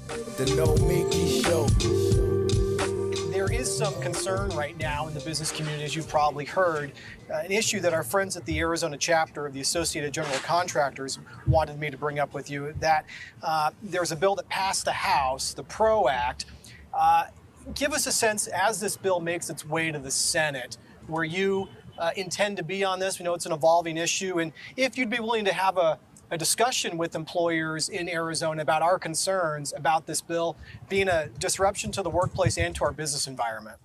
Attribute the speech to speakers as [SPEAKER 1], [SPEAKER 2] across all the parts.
[SPEAKER 1] The Nomiki Show.
[SPEAKER 2] There is some concern right now in the business community, as you've probably heard, an issue that our friends at the Arizona chapter of the Associated General Contractors wanted me to bring up with you, that there's a bill that passed the House, the PRO Act. Give us a sense, as this bill makes its way to the Senate, where you intend to be on this. We know it's an evolving issue, and if you'd be willing to have a discussion with employers in Arizona about our concerns about this bill being a disruption to the workplace and to our business environment.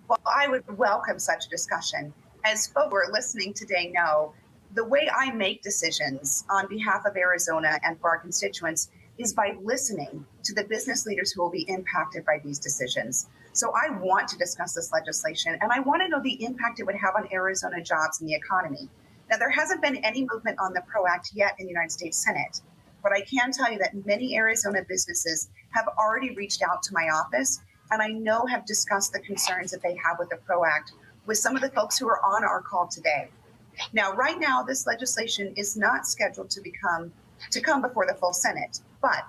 [SPEAKER 3] Well, I would welcome such a discussion. As folks who are listening today know, the way I make decisions on behalf of Arizona and for our constituents is by listening to the business leaders who will be impacted by these decisions. So I want to discuss this legislation, and I want to know the impact it would have on Arizona jobs and the economy. Now, there hasn't been any movement on the PRO Act yet in the United States Senate, but I can tell you that many Arizona businesses have already reached out to my office, and I know have discussed the concerns that they have with the PRO Act with some of the folks who are on our call today. Now, right now, this legislation is not scheduled to come before the full Senate, but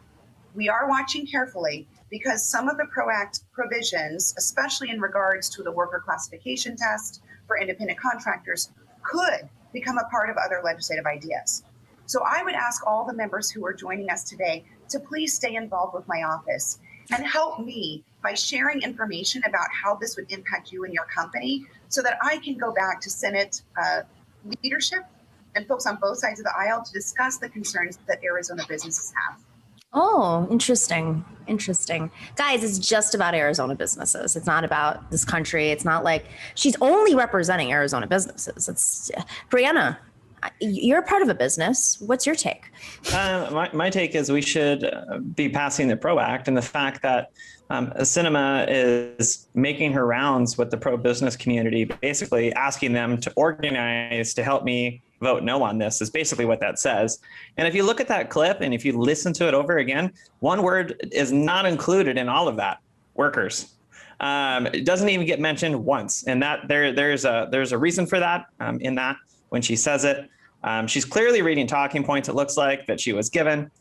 [SPEAKER 3] we are watching carefully because some of the PRO Act provisions, especially in regards to the worker classification test for independent contractors, could become a part of other legislative ideas. So I would ask all the members who are joining us today to please stay involved with my office and help me by sharing information about how this would impact you and your company so that I can go back to Senate leadership and folks on both sides of the aisle to discuss the concerns that Arizona businesses have.
[SPEAKER 4] Oh, interesting. Interesting. Guys, it's just about Arizona businesses. It's not about this country. It's not like she's only representing Arizona businesses. It's Brianna, you're a part of a business. What's your take?
[SPEAKER 5] My take is we should be passing the PRO Act, and the fact that Sinema is making her rounds with the pro-business community, basically asking them to organize to help me vote no on this is basically what that says. And if you look at that clip and if you listen to it over again, one word is not included in all of that: workers. It doesn't even get mentioned once, and that there's a reason for that. In that, when she says it, she's clearly reading talking points. It looks like that she was given.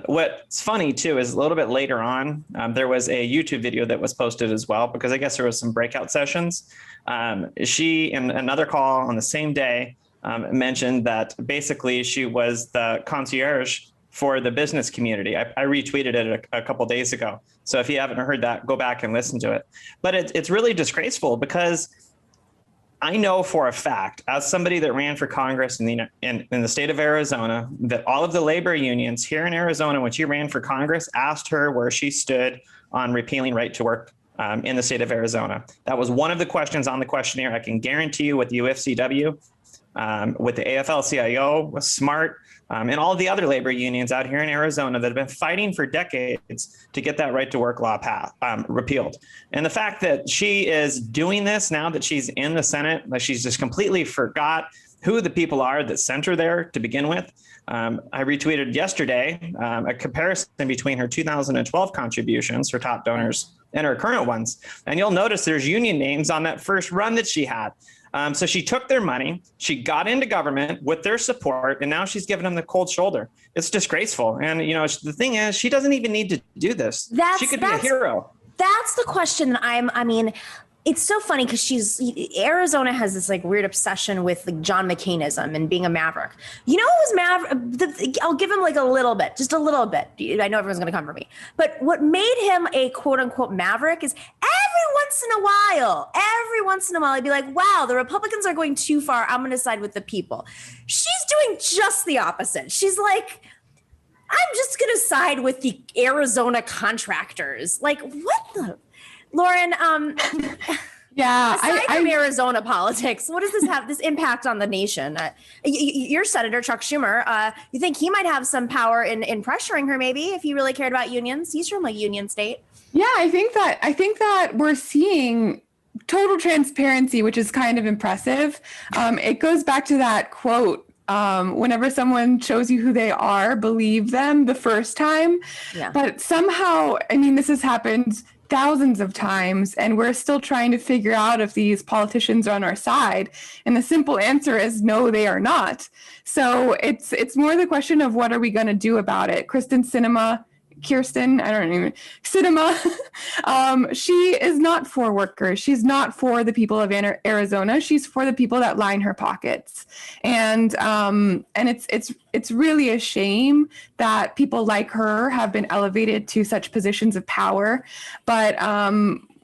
[SPEAKER 5] What's funny too is a little bit later on, there was a YouTube video that was posted as well, because I guess there was some breakout sessions. She, in another call on the same day, mentioned that basically she was the concierge for the business community. I retweeted it a couple days ago. So if you haven't heard that, go back and listen to it. But it's really disgraceful, because I know for a fact, as somebody that ran for Congress in the state of Arizona, that all of the labor unions here in Arizona, when she ran for Congress, asked her where she stood on repealing right to work in the state of Arizona. That was one of the questions on the questionnaire. I can guarantee you with the UFCW, with the AFL-CIO, with SMART, and all the other labor unions out here in Arizona that have been fighting for decades to get that right to work law repealed. And the fact that she is doing this now that she's in the Senate, like she's just completely forgot who the people are that sent her there to begin with. I retweeted yesterday a comparison between her 2012 contributions, her top donors, and her current ones. And you'll notice there's union names on that first run that she had. So she took their money, she got into government with their support, and now she's giving them the cold shoulder. It's disgraceful. And, you know, the thing is, she doesn't even need to do this. She could be a hero.
[SPEAKER 4] That's the question that I mean, it's so funny because Arizona has this like weird obsession with like John McCainism and being a maverick. You know who was maverick? I'll give him like a little bit, just a little bit. I know everyone's going to come for me. But what made him a quote unquote maverick is every once in a while, I'd be like, wow, the Republicans are going too far. I'm going to side with the people. She's doing just the opposite. She's like, I'm just going to side with the Arizona contractors. Like, what the... Lauren,
[SPEAKER 6] yeah,
[SPEAKER 4] aside from Arizona politics, what does this have, this impact on the nation? Your Senator, Chuck Schumer, you think he might have some power in pressuring her maybe if he really cared about unions? He's from a union state.
[SPEAKER 6] Yeah, I think that we're seeing total transparency, which is kind of impressive. It goes back to that quote, whenever someone shows you who they are, believe them the first time. Yeah. But somehow, I mean, this has happened thousands of times, and we're still trying to figure out if these politicians are on our side. And the simple answer is no, they are not. So it's more the question of what are we going to do about it? Kyrsten Sinema Kyrsten, I don't even, Sinema, she is not for workers. She's not for the people of Arizona. She's for the people that line her pockets. And it's really a shame that people like her have been elevated to such positions of power. But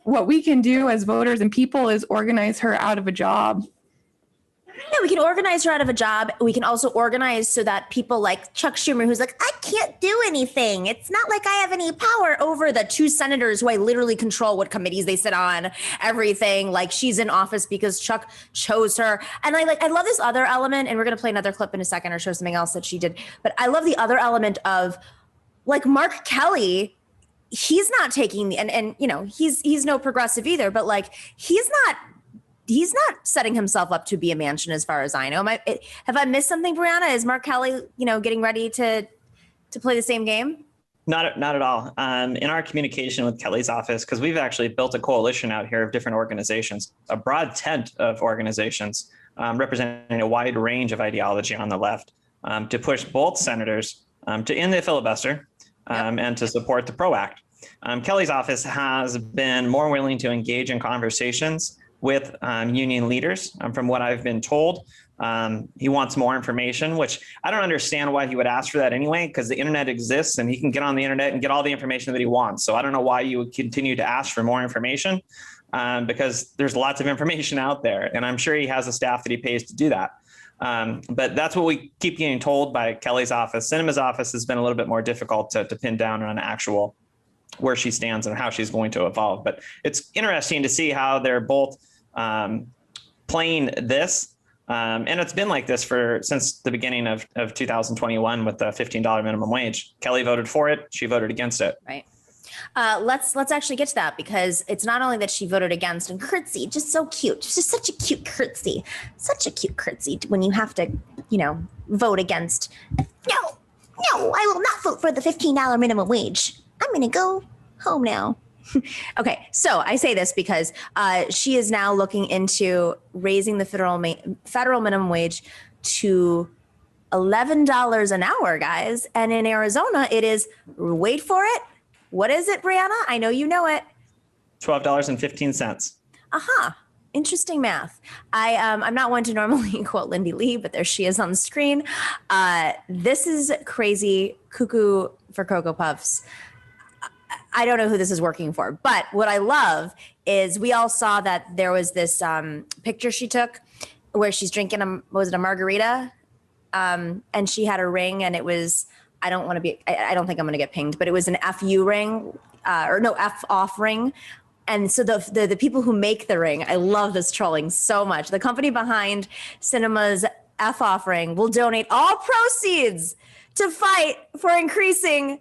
[SPEAKER 6] what we can do as voters and people is organize her out of a job.
[SPEAKER 4] Yeah, we can organize her out of a job. We can also organize so that people like Chuck Schumer, who's like, I can't do anything. It's not like I have any power over the 2 senators who I literally control what committees they sit on, everything. Like, she's in office because Chuck chose her. And I love this other element, and we're going to play another clip in a second or show something else that she did. But I love the other element of, like, Mark Kelly. He's not taking and you know, he's no progressive either, but like, he's not setting himself up to be a mansion, as far as I know. Have I missed something, Brianna? Is Mark Kelly, you know, getting ready to play the same game?
[SPEAKER 5] Not at all. In our communication with Kelly's office, because we've actually built a coalition out here of different organizations, a broad tent of organizations representing a wide range of ideology on the left, to push both senators to end the filibuster and to support the PRO Act. Kelly's office has been more willing to engage in conversations with union leaders. From what I've been told, he wants more information, which I don't understand why he would ask for that anyway, because the internet exists and he can get on the internet and get all the information that he wants. So I don't know why you would continue to ask for more information, because there's lots of information out there. And I'm sure he has a staff that he pays to do that. But that's what we keep getting told by Kelly's office. Sinema's office has been a little bit more difficult to pin down on actual where she stands and how she's going to evolve. But it's interesting to see how they're both playing this. And it's been like this since the beginning of 2021 with the $15 minimum wage. Kelly voted for it. She voted against it.
[SPEAKER 4] Right. Let's actually get to that, because it's not only that she voted against, and curtsy, just so cute, just such a cute curtsy, when you have to, you know, vote against. No, I will not vote for the $15 minimum wage. I'm going to go home now. Okay, so I say this because she is now looking into raising the federal minimum wage to $11 an hour, guys. And in Arizona, it is, wait for it. What is it, Brianna? I know you know it.
[SPEAKER 5] $12.15.
[SPEAKER 4] Aha. Interesting math. I'm not one to normally quote Lindy Lee, but there she is on the screen. This is crazy, cuckoo for Cocoa Puffs. I don't know who this is working for, but what I love is we all saw that there was this picture she took where she's drinking a margarita, and she had a ring, and it was, I don't think I'm going to get pinged, but it was an FU ring, F off ring. And so the people who make the ring, I love this trolling so much. The company behind Sinema's F off ring will donate all proceeds to fight for increasing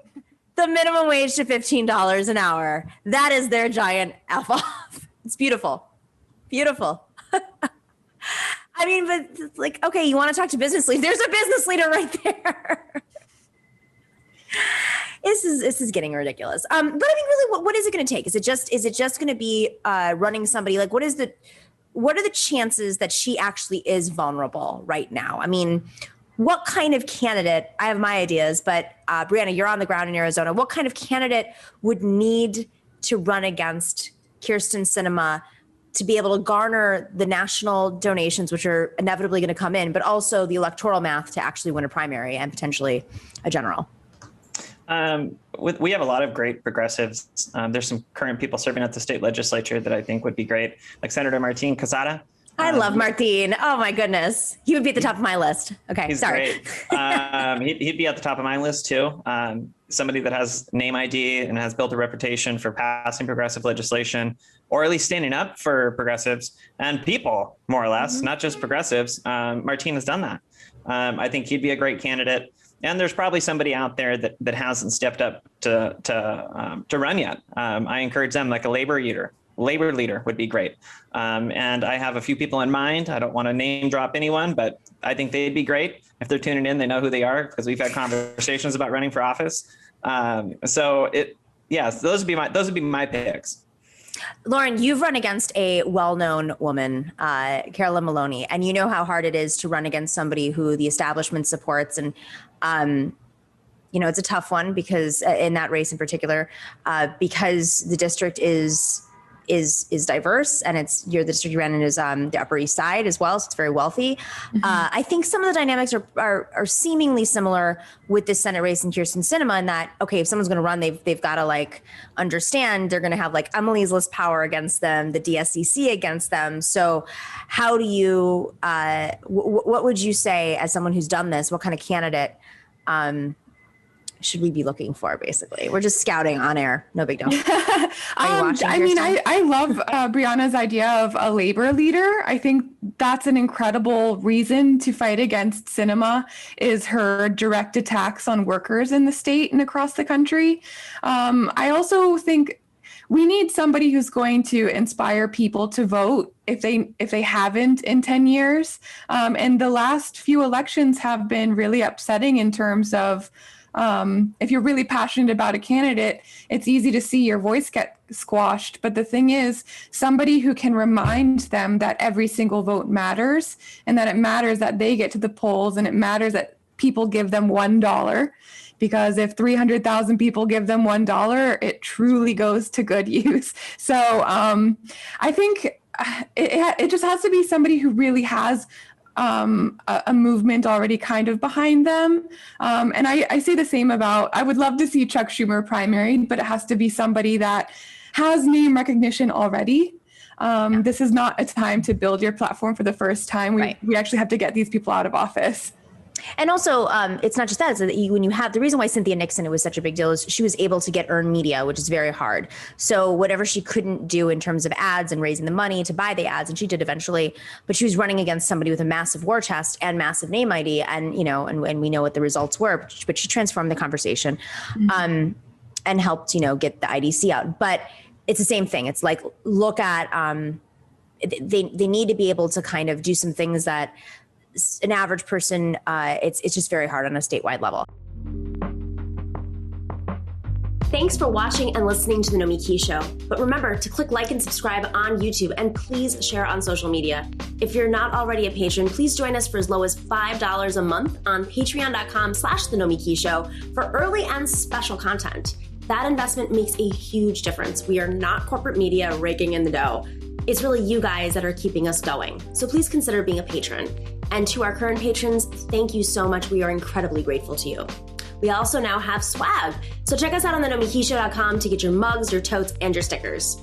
[SPEAKER 4] the minimum wage to $15 an hour. That is their giant F off. It's beautiful. Beautiful. I mean, but like, okay, you want to talk to business leaders? There's a business leader right there. This is getting ridiculous. But I mean, really, what is it going to take? Is it just going to be running somebody? Like, what are the chances that she actually is vulnerable right now? I mean, what kind of candidate, I have my ideas, but Brianna, you're on the ground in Arizona. What kind of candidate would need to run against Kyrsten Sinema to be able to garner the national donations, which are inevitably going to come in, but also the electoral math to actually win a primary and potentially a general?
[SPEAKER 5] We have a lot of great progressives. There's some current people serving at the state legislature that I think would be great, like Senator Martin Casada.
[SPEAKER 4] I love Martin. Oh my goodness. He would be at the top of my list. Okay,
[SPEAKER 5] he's
[SPEAKER 4] sorry.
[SPEAKER 5] Great. He'd be at the top of my list too. Somebody that has name ID and has built a reputation for passing progressive legislation, or at least standing up for progressives and people, more or less, not just progressives. Martin has done that. I think he'd be a great candidate. And there's probably somebody out there that hasn't stepped up to run yet. I encourage them, like a labor leader would be great. And I have a few people in mind. I don't want to name drop anyone, but I think they'd be great. If they're tuning in, they know who they are because we've had conversations about running for office. Those would be my picks.
[SPEAKER 4] Lauren, you've run against a well-known woman, Carolyn Maloney, and you know how hard it is to run against somebody who the establishment supports. And it's a tough one because in that race in particular, because the district is diverse, and the district you ran in is the Upper East Side as well, so it's very wealthy. I think some of the dynamics are seemingly similar with this Senate race in Kyrsten Sinema, in that, okay, if someone's going to run, they've got to like understand they're going to have like Emily's List power against them, the DSCC against them. So how do you, what would you say as someone who's done this? What kind of candidate should we be looking for? Basically, we're just scouting on air. No big deal.
[SPEAKER 6] I love Brianna's idea of a labor leader. I think that's an incredible reason to fight against Sinema, is her direct attacks on workers in the state and across the country. I also think we need somebody who's going to inspire people to vote if they haven't in 10 years. And the last few elections have been really upsetting in terms of, if you're really passionate about a candidate, it's easy to see your voice get squashed. But the thing is, somebody who can remind them that every single vote matters, and that it matters that they get to the polls, and it matters that people give them $1. Because if 300,000 people give them $1, it truly goes to good use. So I think it just has to be somebody who really has a movement already kind of behind them. And I say the same about, I would love to see Chuck Schumer primaried, but it has to be somebody that has name recognition already. This is not a time to build your platform for the first time. We actually have to get these people out of office.
[SPEAKER 4] And also, it's not just that. It's that when you have the reason why Cynthia Nixon, it was such a big deal, is she was able to get earned media, which is very hard. So whatever she couldn't do in terms of ads and raising the money to buy the ads, and she did eventually, but she was running against somebody with a massive war chest and massive name ID, and and we know what the results were. But she transformed the conversation, and helped get the IDC out. But it's the same thing. It's like, look at they need to be able to kind of do some things that an average person, it's just very hard on a statewide level. Thanks for watching and listening to the Nomiki Show. But remember to click like and subscribe on YouTube, and please share on social media. If you're not already a patron, please join us for as low as $5 a month on patreon.com/The Nomiki Show for early and special content. That investment makes a huge difference. We are not corporate media raking in the dough. It's really you guys that are keeping us going. So please consider being a patron. And to our current patrons, thank you so much. We are incredibly grateful to you. We also now have swag. So check us out on thenomikishow.com to get your mugs, your totes, and your stickers.